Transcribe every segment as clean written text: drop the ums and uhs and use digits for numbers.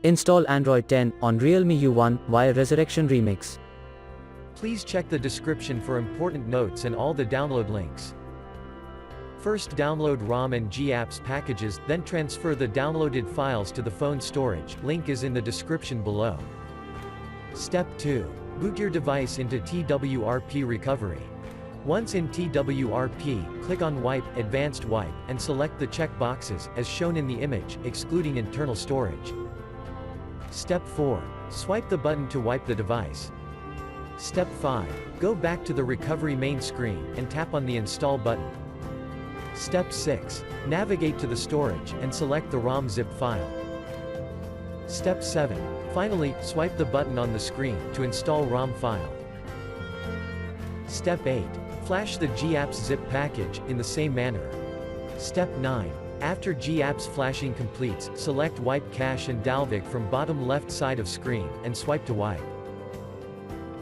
Install Android 10 on Realme U1 via Resurrection Remix. Please check the description for important notes and all the download links. First download ROM and GApps packages, then transfer the downloaded files to the phone storage, link is in the description below. Step 2. Boot your device into TWRP recovery. Once in TWRP, click on Wipe, Advanced Wipe, and select the check boxes, as shown in the image, excluding internal storage. Step 4. Swipe the button to wipe the device. Step 5. Go back to the recovery main screen, and tap on the Install button. Step 6. Navigate to the storage, and select the ROM zip file. Step 7. Finally, swipe the button on the screen, to install ROM file. Step 8. Flash the GApps zip package, in the same manner. Step 9. After GApps flashing completes, select Wipe Cache and Dalvik from bottom left side of screen, and swipe to wipe.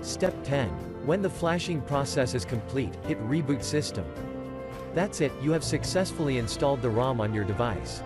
Step 10. When the flashing process is complete, hit Reboot System. That's it, you have successfully installed the ROM on your device.